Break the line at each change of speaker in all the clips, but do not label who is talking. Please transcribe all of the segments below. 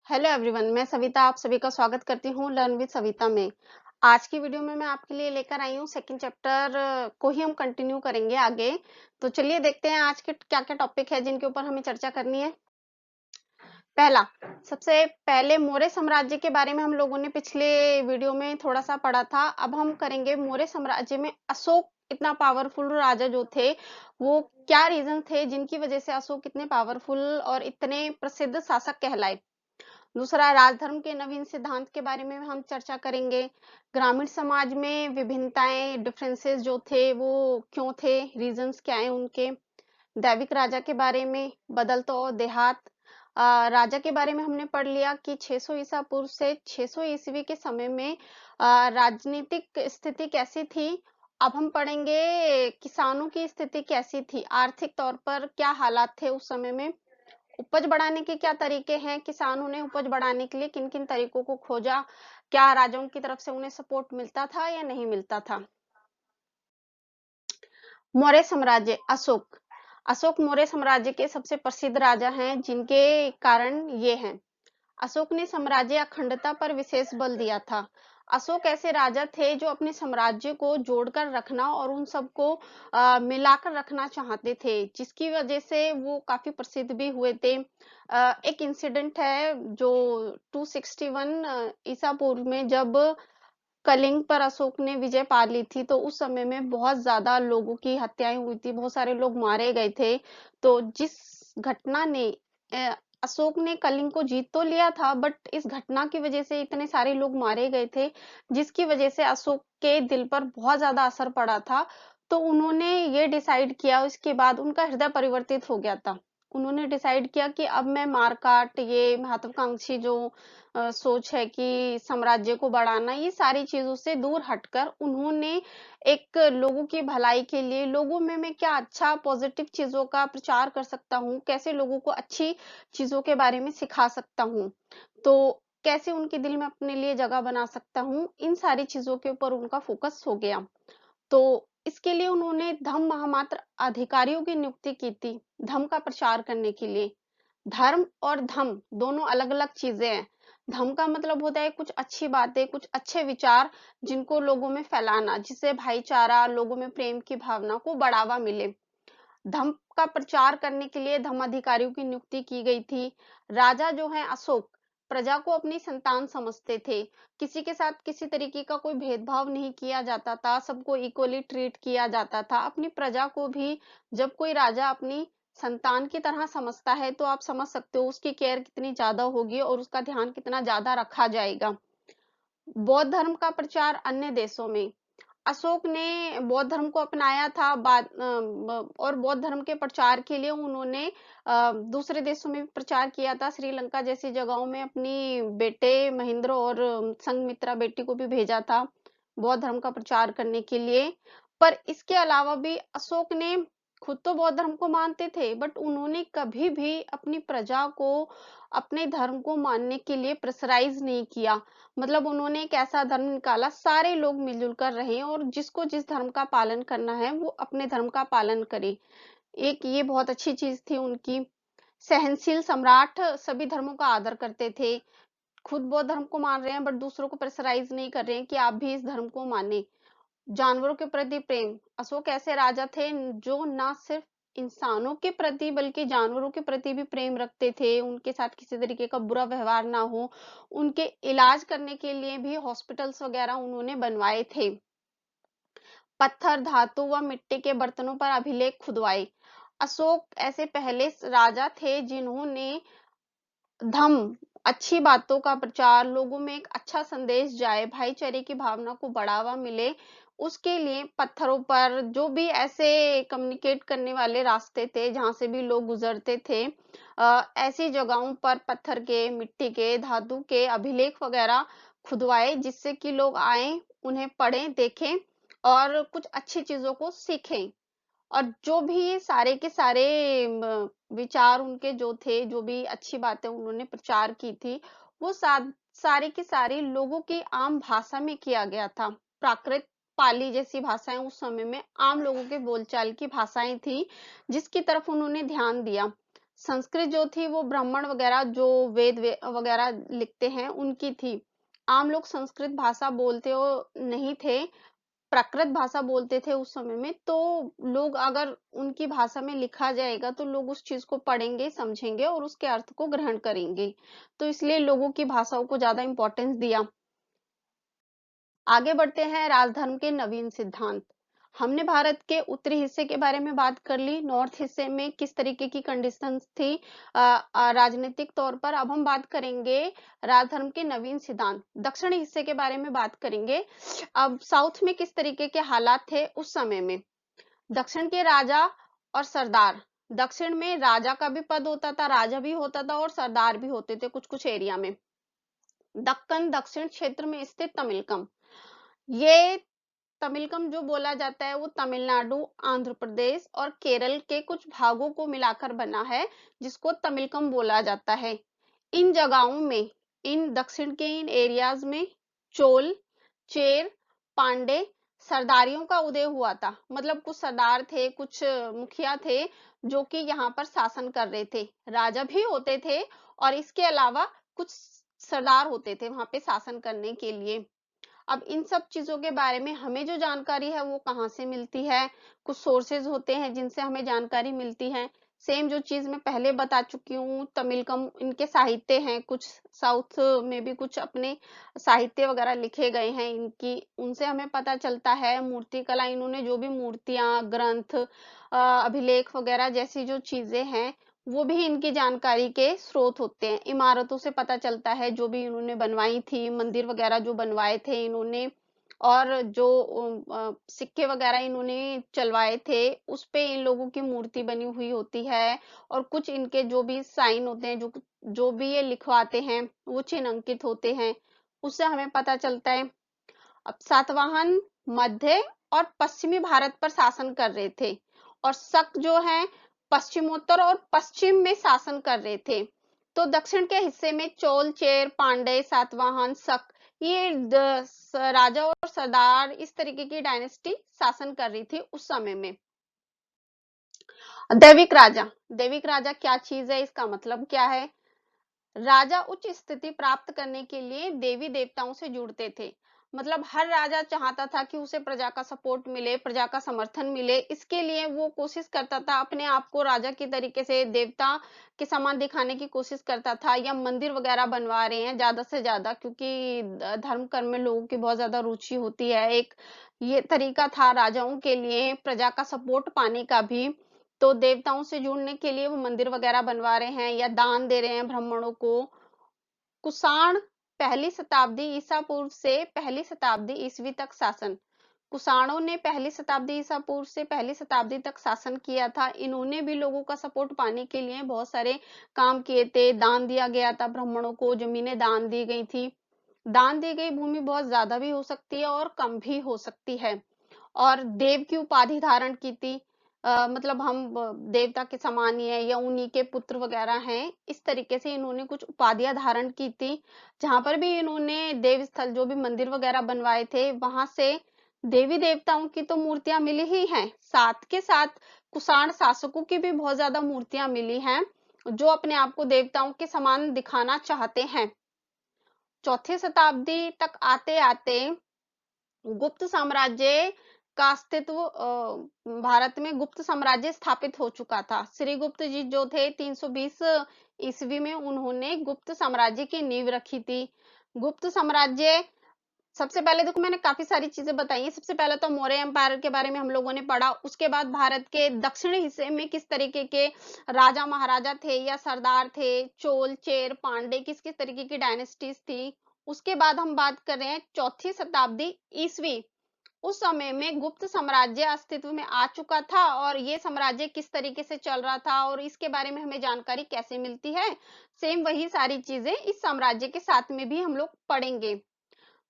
Hello everyone, मैं सविता आप सभी का स्वागत करती हूँ लर्न विद सविता में। आज की वीडियो में मैं आपके लिए लेकर आई हूँ सेकंड चैप्टर को ही हम कंटिन्यू करेंगे आगे। तो चलिए देखते हैं आज के क्या-क्या टॉपिक है जिनके ऊपर हमें चर्चा करनी है। पहला, सबसे पहले मौर्य साम्राज्य के बारे में हम लोगों ने पिछले वीडियो में थोड़ा-सा पढ़ा था। अब हम करेंगे मौर्य साम्राज्य में अशोक इतना पावरफुल राजा जो थे, वो क्या रीज़न थे जिनकी वजह से अशोक इतने पावरफुल और इतने प्रसिद्ध शासक कहलाए। दूसरा, राजधर्म के नवीन सिद्धांत के बारे में हम चर्चा करेंगे। ग्रामीण समाज में विभिन्नताएं डिफरेंसेस जो थे वो क्यों थे, रीजंस क्या हैं उनके। दैविक राजा के बारे में, बदलता और देहात। राजा के बारे में हमने पढ़ लिया कि 600 ईसा पूर्व से 600 ईस्वी के समय में राजनीतिक स्थिति कैसी थी। अब हम पढ़ेंगे किसानों की स्थिति कैसी थी, आर्थिक तौर पर क्या हालात थे उस समय में। उपज बढ़ाने के क्या तरीके हैं, किसानों ने उपज बढ़ाने के लिए किन-किन तरीकों को खोजा, क्या राजाओं की तरफ से उन्हें सपोर्ट मिलता था या नहीं मिलता था। मौर्य साम्राज्य, अशोक। अशोक मौर्य साम्राज्य के सबसे प्रसिद्ध राजा हैं जिनके कारण ये हैं। अशोक ने साम्राज्य अखंडता पर विशेष बल दिया था। अशोक ऐसे राजा थे जो अपने साम्राज्य को जोड़कर रखना और उन सबको मिलाकर रखना चाहते थे, जिसकी वजह से वो काफी प्रसिद्ध भी हुए थे। एक इंसिडेंट है जो 261 ईसा पूर्व में जब कलिंग पर अशोक ने विजय पा ली थी, तो उस समय में बहुत ज्यादा लोगों की हत्याएं हुई थी, बहुत सारे लोग मारे गए थे। तो जिस घटना ने अ, अशोक ने कलिंग को जीत तो लिया था, बट इस घटना की वजह से इतने सारे लोग मारे गए थे, जिसकी वजह से अशोक के दिल पर बहुत ज्यादा असर पड़ा था। तो उन्होंने ये डिसाइड किया, उसके बाद उनका हृदय परिवर्तित हो गया था। उन्होंने डिसाइड किया कि अब मैं मारकाट, ये महत्वाकांक्षी जो सोच है कि साम्राज्य को बढ़ाना, ये सारी चीजों से दूर हटकर उन्होंने एक लोगों की भलाई के लिए, लोगों में मैं क्या अच्छा पॉजिटिव चीजों का प्रचार कर सकता हूँ, कैसे लोगों को अच्छी चीजों के बारे में सिखा सकता हूँ, तो कैसे उनके दिल में अपने लिए जगह बना सकता हूँ, इन सारी चीजों के ऊपर उनका फोकस हो गया। तो इसके लिए उन्होंने धम्म महामात्र अधिकारियों की नियुक्ति की थी, धम्म का प्रचार करने के लिए। धर्म और धम्म दोनों अलग-अलग चीजें हैं। धम्म का मतलब होता है कुछ अच्छी बातें, कुछ अच्छे विचार जिनको लोगों में फैलाना, जिससे भाईचारा, लोगों में प्रेम की भावना को बढ़ावा मिले। धम्म का प्रचार करने के लिए धम्म अधिकारियों की नियुक्ति की गई थी। राजा जो है अशोक, प्रजा को अपनी संतान समझते थे। किसी के साथ किसी तरीके का कोई भेदभाव नहीं किया जाता था, सबको इक्वली ट्रीट किया जाता था। अपनी प्रजा को भी जब कोई राजा अपनी संतान की तरह समझता है, तो आप समझ सकते हो उसकी केयर कितनी ज्यादा होगी और उसका ध्यान कितना ज्यादा रखा जाएगा। बौद्ध धर्म का प्रचार अन्य देशों में, अशोक ने बौद्ध धर्म को अपनाया था और बौद्ध धर्म के प्रचार के लिए उन्होंने दूसरे देशों में भी प्रचार किया था। श्रीलंका जैसी जगहों में अपनी बेटे महेंद्र और संघमित्रा बेटी को भी भेजा था बौद्ध धर्म का प्रचार करने के लिए। पर इसके अलावा भी अशोक ने खुद तो बौद्ध धर्म को मानते थे, बट उन्होंने कभी भी अपनी प्रजा को अपने धर्म को मानने के लिए प्रेशराइज नहीं किया। मतलब उन्होंने एक ऐसा धर्म निकाला, सारे लोग मिलजुल कर रहें और जिसको जिस धर्म का पालन करना है वो अपने धर्म का पालन करे। एक ये बहुत अच्छी चीज थी उनकी। सहनशील सम्राट सभी धर्मों का आदर करते थे। खुद बौद्ध धर्म को मान रहे हैं बट दूसरों को प्रेशराइज नहीं कर रहे हैं कि आप भी इस धर्म को माने। जानवरों के प्रति प्रेम, अशोक ऐसे राजा थे जो ना सिर्फ इंसानों के प्रति बल्कि जानवरों के प्रति भी प्रेम रखते थे, उनके साथ किसी तरीके का बुरा व्यवहार ना हो। उनके इलाज करने के लिए भी हॉस्पिटल्स वगैरह उन्होंने बनवाए थे। पत्थर, धातु व मिट्टी के बर्तनों पर अभिलेख खुदवाए। अशोक ऐसे पहले राजा थे जिन्होंने धम्म, अच्छी बातों का प्रचार, लोगों में एक अच्छा संदेश जाए, भाईचारे की भावना को बढ़ावा मिले, उसके लिए पत्थरों पर जो भी ऐसे कम्युनिकेट करने वाले रास्ते थे, जहाँ से भी लोग गुजरते थे, ऐसी जगहों पर पत्थर के, मिट्टी के, धातु के अभिलेख वगैरह खुदवाए, जिससे कि लोग आएं, उन्हें पढ़ें, देखें और कुछ अच्छी चीजों को सीखें। और जो भी ये सारे के सारे विचार उनके जो थे, जो भी अच्छी बातें उन्होंने प्रचार की थी, वो सारी की सारी लोगों की आम भाषा में किया गया था। प्राकृत पाली जैसी भाषाएं उस समय में आम लोगों के बोलचाल की भाषाएं थी, जिसकी तरफ उन्होंने ध्यान दिया। संस्कृत जो थी वो ब्राह्मण वगैरह जो वगैरह लिखते हैं उनकी थी। आम लोग संस्कृत भाषा बोलते हो नहीं थे, प्राकृत भाषा बोलते थे उस समय में। तो लोग अगर उनकी भाषा में लिखा जाएगा तो लोग उस चीज को पढ़ेंगे, समझेंगे और उसके अर्थ को ग्रहण करेंगे। तो इसलिए लोगों की भाषाओं को ज्यादा इंपॉर्टेंस दिया। आगे बढ़ते हैं, राजधर्म के नवीन सिद्धांत। हमने भारत के उत्तरी हिस्से के बारे में बात कर ली, नॉर्थ हिस्से में किस तरीके की कंडीशंस थी राजनीतिक तौर पर। अब हम बात करेंगे राजधर्म के नवीन सिद्धांत, दक्षिणी हिस्से के बारे में बात करेंगे। अब साउथ में किस तरीके के हालात थे उस समय में। दक्षिण के राजा और सरदार, दक्षिण में राजा का भी पद होता था, राजा भी होता था और सरदार भी होते थे कुछ कुछ एरिया में। दक्कन दक्षिण क्षेत्र में स्थित तमिलकम, ये तमिलकम जो बोला जाता है वो तमिलनाडु, आंध्र प्रदेश और केरल के कुछ भागों को मिलाकर बना है, जिसको तमिलकम बोला जाता है। इन जगहों में, इन दक्षिण के इन एरियाज में चोल, चेर, पांडे सरदारियों का उदय हुआ था। मतलब कुछ सरदार थे, कुछ मुखिया थे जो कि यहाँ पर शासन कर रहे थे। राजा भी होते थे और इसके अलावा कुछ सरदार होते थे वहां पे शासन करने के लिए। अब इन सब चीजों के बारे में हमें जो जानकारी है वो कहाँ से मिलती है, कुछ सोर्सेज होते हैं जिनसे हमें जानकारी मिलती है। सेम जो चीज मैं पहले बता चुकी हूँ, तमिलकम इनके साहित्य हैं, कुछ साउथ में भी कुछ अपने साहित्य वगैरह लिखे गए हैं इनकी, उनसे हमें पता चलता है। मूर्ति कला, इन्होंने जो भी मूर्तियां, ग्रंथ, अभिलेख वगैरह जैसी जो चीजें हैं वो भी इनकी जानकारी के स्रोत होते हैं। इमारतों से पता चलता है जो भी इन्होंने बनवाई थी, मंदिर वगैरह जो बनवाए थे इन्होंने, और जो सिक्के वगैरह इन्होंने चलवाए थे उस पे इन लोगों की मूर्ति बनी हुई होती है। और कुछ इनके जो भी साइन होते हैं, जो जो भी ये लिखवाते हैं वो चिन्ह अंकित होते हैं, उससे हमें पता चलता है। अब सातवाहन मध्य और पश्चिमी भारत पर शासन कर रहे थे और शक जो है पश्चिमोत्तर और पश्चिम में शासन कर रहे थे। तो दक्षिण के हिस्से में चोल, चेर, पांडे, सातवाहन, शक, ये राजा और सरदार इस तरीके की डायनेस्टी शासन कर रही थी उस समय में। दैविक राजा, दैविक राजा क्या चीज है, इसका मतलब क्या है। राजा उच्च स्थिति प्राप्त करने के लिए देवी देवताओं से जुड़ते थे। मतलब हर राजा चाहता था कि उसे प्रजा का सपोर्ट मिले, प्रजा का समर्थन मिले, इसके लिए वो कोशिश करता था अपने आप को राजा की तरीके से देवता के समान दिखाने की कोशिश करता था। या मंदिर वगैरह बनवा रहे हैं ज्यादा से ज्यादा, क्योंकि धर्म कर्म में लोगों की बहुत ज्यादा रुचि होती है। एक ये तरीका था राजाओं के लिए प्रजा का सपोर्ट पाने का भी। तो देवताओं से जुड़ने के लिए वो मंदिर वगैरह बनवा रहे हैं या दान दे रहे हैं ब्राह्मणों को। कुषाण पहली शताब्दी ईसा पूर्व से पहली शताब्दी ईसवी तक शासन, कुषाणों ने पहली शताब्दी ईसा पूर्व से पहली शताब्दी तक शासन किया था। इन्होंने भी लोगों का सपोर्ट पाने के लिए बहुत सारे काम किए थे। दान दिया गया था ब्राह्मणों को, जमीनें दान दी गई थी। दान दी गई भूमि बहुत ज्यादा भी हो सकती है और कम भी हो सकती है। और देव की उपाधि धारण की थी। मतलब हम देवता के समान ही है या उन्हीं के पुत्र वगैरह हैं, इस तरीके से इन्होंने कुछ उपाधियां धारण की थी। जहां पर भी इन्होंने देव स्थल जो भी मंदिर वगैरह बनवाए थे वहां से देवी देवताओं की तो मूर्तियां मिली ही हैं, साथ के साथ कुषाण शासकों की भी बहुत ज्यादा मूर्तियां मिली हैं जो अपने आप को देवताओं के समान दिखाना चाहते हैं। चौथी शताब्दी तक आते आते गुप्त साम्राज्य का अस्तित्व, भारत में गुप्त साम्राज्य स्थापित हो चुका था। श्रीगुप्त जी जो थे 320 ईस्वी में, उन्होंने गुप्त साम्राज्य की नींव रखी थी। गुप्त साम्राज्य, सबसे पहले देखो मैंने काफी सारी चीजें बताई हैं। सबसे पहले तो मौर्य एम्पायर के बारे में हम लोगों ने पढ़ा, उसके बाद भारत के दक्षिणी हिस्से में किस तरीके के राजा महाराजा थे या सरदार थे, चोल, चेर, पांडे, किस किस तरीके की डायनेस्टीज थी। उसके बाद हम बात कर रहे हैं चौथी शताब्दी ईसवी, उस समय में गुप्त साम्राज्य अस्तित्व में आ चुका था और ये साम्राज्य किस तरीके से चल रहा था और इसके बारे में हमें जानकारी कैसे मिलती है। सेम वही सारी चीजें इस साम्राज्य के साथ में भी हम लोग पढ़ेंगे।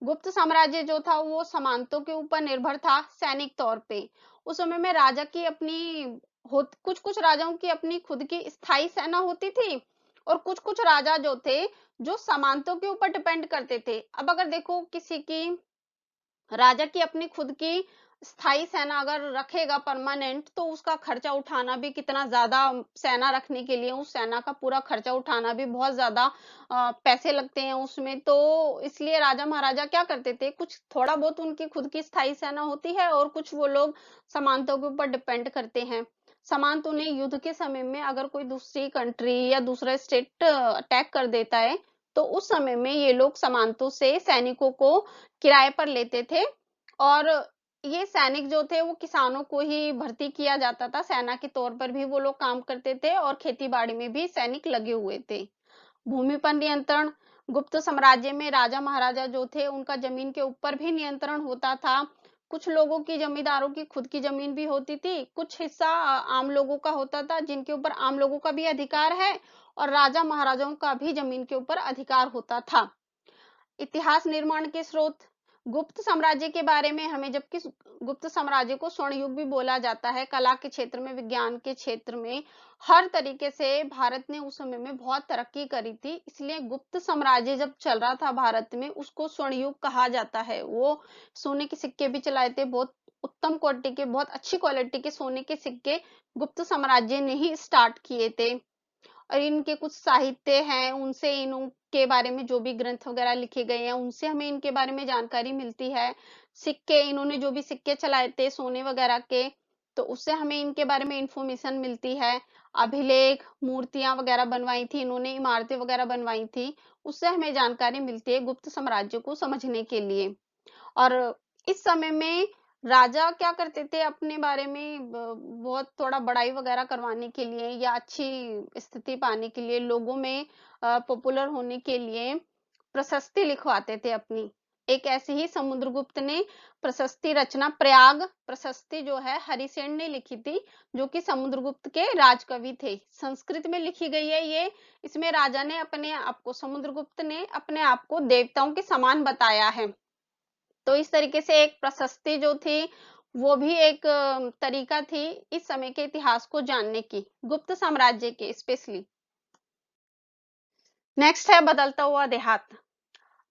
गुप्त साम्राज्य जो था वो सामंतों के ऊपर निर्भर था सैनिक तौर पे। उस समय में राजा की अपनी कुछ कुछ राजाओं की अपनी खुद की स्थायी सेना होती थी और कुछ कुछ राजा जो थे जो सामंतों के ऊपर डिपेंड करते थे। अब अगर देखो किसी की राजा की अपनी खुद की स्थायी सेना अगर रखेगा परमानेंट, तो उसका खर्चा उठाना भी कितना ज़्यादा, सेना रखने के लिए उस सेना का पूरा खर्चा उठाना भी बहुत ज़्यादा पैसे लगते हैं उसमें। तो इसलिए राजा-महाराजा क्या करते थे, कुछ थोड़ा बहुत उनकी खुद की स्थायी सेना होती है और कुछ वो लोग सामंतों के ऊपर डिपेंड करते हैं। सामंत उन्हें युद्ध के समय में अगर कोई दूसरी कंट्री या दूसरा स्टेट अटैक कर देता है, तो उस समय में ये लोग सामंतों से सैनिकों को किराए पर लेते थे। और ये सैनिक जो थे वो किसानों को ही भर्ती किया जाता था, सेना के तौर पर भी वो लोग काम करते थे और खेती-बाड़ी में भी सैनिक लगे हुए थे। भूमि पर नियंत्रण, गुप्त साम्राज्य में राजा-महाराजा जो थे उनका जमीन के ऊपर भी नियंत्रण होता था। कुछ लोगों की, जमींदारों की खुद की जमीन भी होती थी, कुछ हिस्सा आम लोगों का होता था जिनके ऊपर आम लोगों का भी अधिकार है, और राजा-महाराजाओं का भी जमीन के ऊपर अधिकार होता था। इतिहास निर्माण के स्रोत, गुप्त साम्राज्य के बारे में हमें, जबकि गुप्त साम्राज्य को स्वर्ण युग भी बोला जाता है, कला के क्षेत्र में, विज्ञान के क्षेत्र में, हर तरीके से भारत ने उस समय में बहुत तरक्की करी थी। इसलिए गुप्त साम्राज्य जब चल रहा था भारत में, उसको स्वर्ण युग कहा जाता है। वो सोने के सिक्के भी चलाए थे, बहुत उत्तम क्वालिटी के, बहुत अच्छी क्वालिटी के सोने के सिक्के गुप्त साम्राज्य ने ही स्टार्ट किए थे। और इनके कुछ साहित्य हैं, उनसे इनों के बारे में, जो भी ग्रंथ वगैरह लिखे गए हैं, उनसे हमें इनके बारे में जानकारी मिलती है। सिक्के, इन्होंने जो भी सिक्के चलाए थे सोने वगैरह के, तो उससे हमें इनके बारे में इंफॉर्मेशन मिलती है। अभिलेख, मूर्तियां वगैरह बनवाई थी इन्होंने, इमारतें वगैरह बनवाई थी, उससे हमें जानकारी मिलती है गुप्त साम्राज्य को समझने के लिए। और इस समय में राजा क्या करते थे, अपने बारे में बहुत थोड़ा बड़ाई वगैरह करवाने के लिए या अच्छी स्थिति पाने के लिए, लोगों में पॉपुलर होने के लिए प्रशस्ति लिखवाते थे अपनी। एक ऐसे ही समुद्रगुप्त ने प्रशस्ति रचना, प्रयाग प्रशस्ति जो है हरिसेन ने लिखी थी, जो कि समुद्रगुप्त के राजकवि थे। संस्कृत में लिखी गई है ये। इसमें राजा ने अपने आप को, समुद्रगुप्त ने अपने आप को देवताओं के समान बताया है। तो इस तरीके से एक प्रशस्ति जो थी, वो भी एक तरीका थी इस समय के इतिहास को जानने की, गुप्त साम्राज्य के स्पेशली। नेक्स्ट है बदलता हुआ देहात।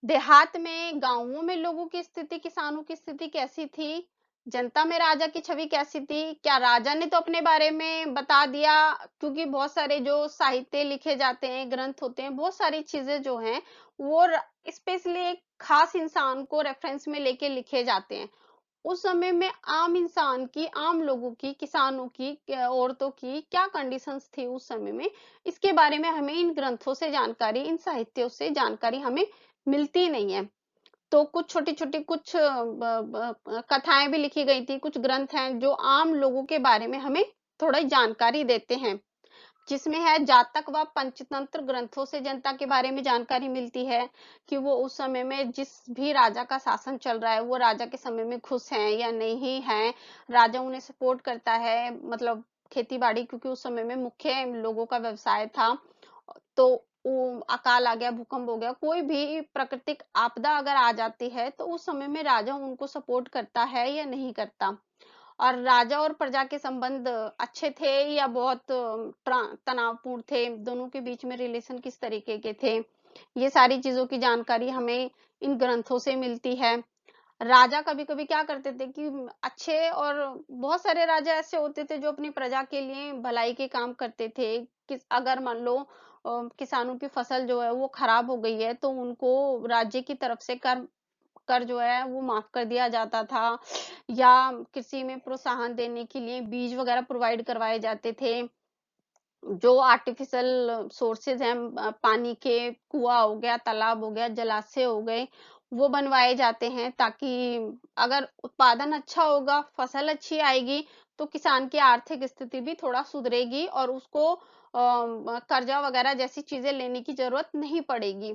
देहात में, गांवों में लोगों की स्थिति, किसानों की स्थिति कैसी थी? जनता में राजा की छवि कैसी थी? क्या राजा ने तो अपने बारे में बता दिया, क्योंकि बहुत सारे जो साहित्य लिखे जाते हैं, ग्रंथ होते हैं, बहुत सारी चीजें जो हैं, वो स्पेशली एक खास इंसान को रेफरेंस में लेके लिखे जाते हैं। उस समय में आम इंसान की, आम लोगों की, किसानों की, औरतों की क्या कंडीशंस थी उस समय में, इसके बारे में हमें इन ग्रंथों से जानकारी, इन साहित्यों से जानकारी हमें मिलती नहीं है। तो कुछ छोटी-छोटी, कुछ कथाएं भी लिखी गई थी, कुछ ग्रंथ हैं जो आम लोगों के बारे में हमें थोड़ी जानकारी देते हैं, जिसमें है जातक व पंचतंत्र ग्रंथों से जनता के बारे में जानकारी मिलती है कि वो उस समय में जिस भी राजा का शासन चल रहा है, वो राजा के समय में खुश हैं या नहीं हैं, राजा उन्हें सपोर्ट करता है, मतलब खेती बाड़ी, क्योंकि उस समय में मुख्य लोगों का व्यवसाय था। तो अकाल आ गया, भूकंप हो गया, कोई भी प्राकृतिक आपदा अगर आ जाती है, तो उस समय में राजा उनको सपोर्ट करता है या नहीं करता। और राजा और प्रजा के संबंध अच्छे थे या बहुत तनावपूर्ण थे, दोनों के बीच में रिलेशन किस तरीके के थे, ये सारी चीजों की जानकारी हमें इन ग्रंथों से मिलती है। राजा कभी-कभी क्या करते थे कि अच्छे, और बहुत सारे राजा ऐसे होते थे जो अपनी प्रजा के लिए भलाई के काम करते थे। अगर मान लो किसानों की फसल जो है वो खराब हो गई है, तो उनको राज्य की तरफ से कर कर जो है वो माफ कर दिया जाता था, या कृषि में प्रोत्साहन देने के लिए बीज वगैरह प्रोवाइड करवाए जाते थे। जो आर्टिफिशियल सोर्सेज हैं, पानी के, कुआं हो गया, तालाब हो गया, जलाशय हो गए, वो बनवाए जाते हैं, ताकि अगर उत्पादन अच्छा होगा, फसल अच्छी आएगी, तो किसान की आर्थिक स्थिति भी थोड़ा सुधरेगी और उसको कर्जा वगैरह जैसी चीजें लेने की जरूरत नहीं पड़ेगी।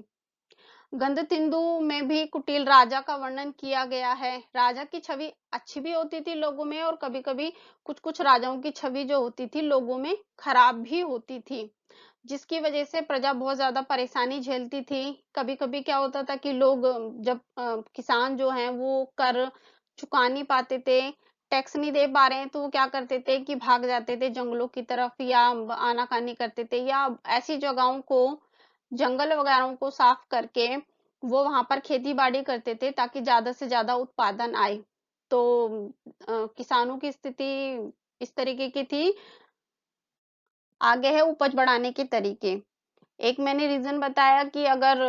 गंधतिंदु में भी कुटिल राजा का वर्णन किया गया है। राजा की छवि अच्छी भी होती थी लोगों में, और कभी-कभी कुछ-कुछ राजाओं की छवि जो होती थी लोगों में खराब भी होती थी, जिसकी वजह से प्रजा बहुत ज्यादा परेशानी झेलती थी। कभी-कभी क्या होता था कि लोग जब किसान जो हैं वो कर चुका नहीं पाते थे, टैक्स नहीं दे पा रहे हैं, तो वो क्या करते थे कि भाग जाते थे जंगलों की तरफ, या आनाकानी करते थे, या ऐसी जगहों को, जंगल वगैरह को साफ करके वो वहां पर खेती बाड़ी करते थे, ताकि ज्यादा से ज्यादा उत्पादन आए। तो किसानों की स्थिति इस तरीके की थी। आगे है उपज बढ़ाने के तरीके। एक मैंने रीज़न बताया कि अगर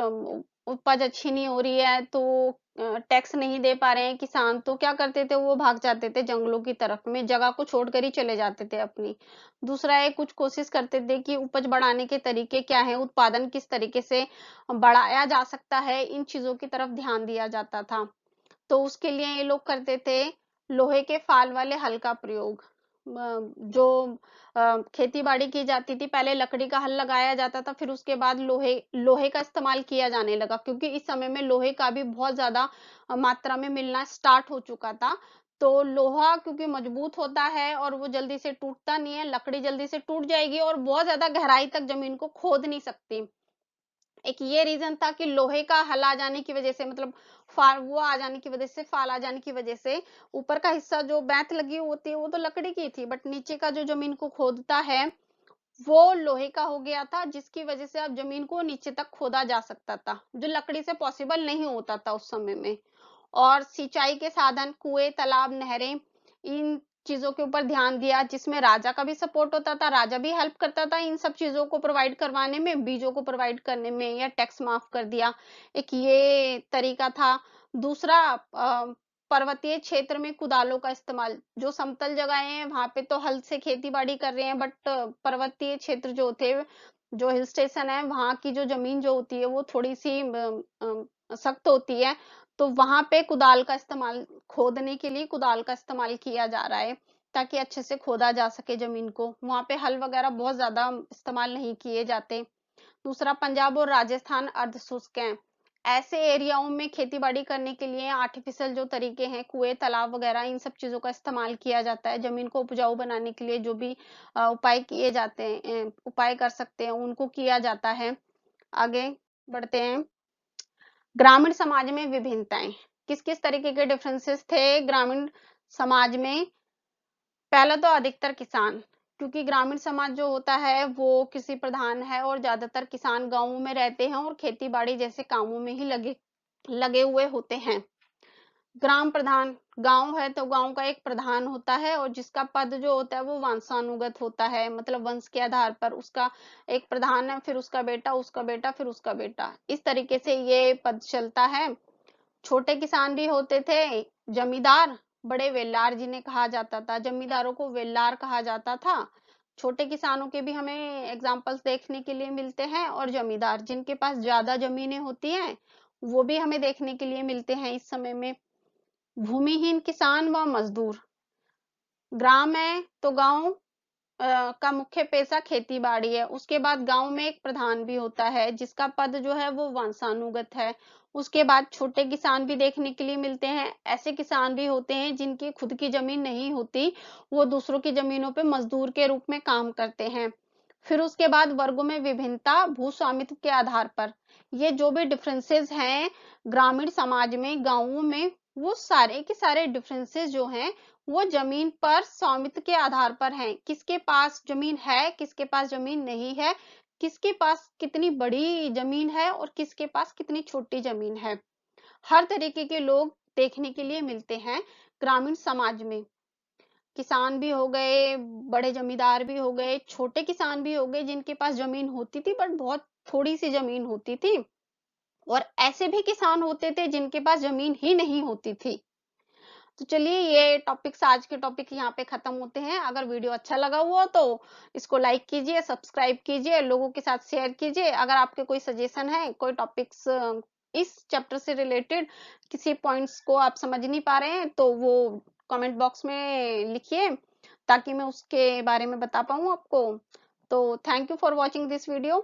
उपज अच्छी नहीं हो रही है तो टैक्स नहीं दे पा रहे हैं किसान, तो क्या करते थे, वो भाग जाते थे जंगलों की तरफ में, जगह को छोड़कर ही चले जाते थे अपनी। दूसरा है, कुछ कोशिश करते थे कि उपज बढ़ाने के तरीके क्या हैं, उत्पादन किस तरीके से बढ़ाया जा सकता है, इन चीज़ों की तरफ ध्यान दिया जाता था। तो उसके लिए ये लोग करते थे लोहे के फाल वाले हल का प्रयोग। जो खेती-बाड़ी की जाती थी, पहले लकड़ी का हल लगाया जाता था, फिर उसके बाद लोहे लोहे का इस्तेमाल किया जाने लगा, क्योंकि इस समय में लोहे का भी बहुत ज़्यादा मात्रा में मिलना स्टार्ट हो चुका था। तो लोहा क्योंकि मजबूत होता है और वो जल्दी से टूटता नहीं है, लकड़ी जल्दी से टूट जाएगी और बहुत ज़्यादा गहराई तक ज़मीन को खोद नहीं सकती। एक ये रीज़न था कि लोहे का हल आ जाने की वज़ह से, मतलब वो आ जाने की वज़ह से, फाल आ जाने की वज़ह से ऊपर का हिस्सा जो बैंत लगी होती है, वो तो लकड़ी की थी, बट नीचे का जो ज़मीन को खोदता है, वो लोहे का हो गया था, जिसकी वज़ह से अब ज़मीन को नीचे तक खोदा जा सकता था, जो लकड़ी से पॉसिबल नहीं होता था उस समय में। और सिंचाई के साधन, कुएँ, तालाब, नहरें, इन चीज़ों के ऊपर ध्यान दिया, जिसमें राजा का भी सपोर्ट होता था, राजा भी हेल्प करता था इन सब चीज़ों को प्रोवाइड करवाने में, बीजों को प्रोवाइड करने में, या टैक्स माफ़ कर दिया। एक ये तरीका था। दूसरा, पर्वतीय क्षेत्र में कुदालों का इस्तेमाल, जो समतल जगहें हैं, वहाँ पे तो हल से खेती-बाड़ी कर रहे हैं, बट पर्वतीय क्षेत्र जो थे, जो हिल स्टेशन है, वहाँ की जो ज़मीन जो होती है, वो थोड़ी-सी सख्त होती है, तो वहाँ पे कुदाल का इस्तेमाल, खोदने के लिए कुदाल का इस्तेमाल किया जा रहा है, ताकि अच्छे से खोदा जा सके ज़मीन को। वहाँ पे हल वगैरह बहुत ज़्यादा इस्तेमाल नहीं किए जाते। दूसरा, पंजाब और राजस्थान अर्ध शुष्क हैं। ऐसे एरियाओं में खेती-बाड़ी करने के लिए आर्टिफिशियल जो तरीके हैं, कुएँ, तालाब वगैरह, इन सब चीज़ों का इस्तेमाल किया जाता है। ज़मीन को उपजाऊ बनाने के लिए जो भी उपाय किए जाते हैं, उपाय कर सकते हैं, उनको किया जाता है। आगे बढ़ते हैं। ग्रामीण समाज में विभिन्नताएँ। किस-किस तरीके के डिफरेंसेस थे ग्रामीण समाज में? पहला तो अधिकतर किसान, क्योंकि ग्रामीण समाज जो होता है वो कृषि प्रधान है और ज़्यादातर किसान गाँवों में रहते हैं और खेती-बाड़ी जैसे कामों में ही लगे लगे हुए होते हैं। ग्राम प्रधान, गाँव है तो गाँव का एक प्रधान होता है और जिसका पद जो होता है वो वंशानुगत होता है, मतलब वंश के आधार पर उसका एक प्रधान है, फिर उसका बेटा, उसका बेटा, फिर उसका बेटा। इस तरीके से ये पद चलता है। छोटे किसान भी होते थे, जमींदार, बड़े वेलार जिन्हें कहा जाता था, जमींदारों को वेलार कहा जाता था। छोटे किसानों के भी हमें एग्जाम्पल्स देखने के लिए मिलते हैं, और जमींदार जिनके पास ज्यादा जमीनें होती हैं, वो भी हमें देखने के लिए मिलते हैं इस समय में। भूमिहीन किसान व मजदूर, ग्राम है तो गांव का मुख्य पेशा खेती-बाड़ी है। उसके बाद गाँव में एक प्रधान भी होता है, जिसका पद जो है वो वंशानुगत है। उसके बाद छोटे किसान भी देखने के लिए मिलते हैं। ऐसे किसान भी होते हैं जिनकी खुद की ज़मीन नहीं होती, वो दूसरों की ज़मीनों पे मज़दूर के रूप में काम करते हैं। फिर उसके बाद वर्गों में विभिन्नता, भू-स्वामित्व के आधार पर। ये जो भी डिफरेंसेस हैं ग्रामीण समाज में, गाँवों में, वो सारे के सारे डिफरेंसेस जो हैं वो जमीन पर स्वामित्व के आधार पर हैं। किसके पास जमीन है, किसके पास जमीन नहीं है, किसके पास कितनी बड़ी जमीन है और किसके पास कितनी छोटी जमीन है। हर तरीके के लोग देखने के लिए मिलते हैं ग्रामीण समाज में। किसान भी हो गए, बड़े जमींदार भी हो गए, छोटे किसान भी हो गए जिनके पास जमीन होती थी बट बहुत थोड़ी सी जमीन होती थी, और ऐसे भी किसान होते थे जिनके पास जमीन ही नहीं होती थी। तो चलिए, ये टॉपिक्स, आज के टॉपिक यहाँ पे खत्म होते हैं। अगर वीडियो अच्छा लगा हुआ तो इसको लाइक कीजिए, सब्सक्राइब कीजिए, लोगों के साथ शेयर कीजिए। अगर आपके कोई सजेशन है, कोई टॉपिक्स इस चैप्टर से रिलेटेड किसी पॉइंट्स को आप समझ नहीं पा रहे हैं, तो वो कमेंट बॉक्स में लिखिए, ताकि मैं उसके बारे में बता पाऊँ आपको। तो thank you for watching this video.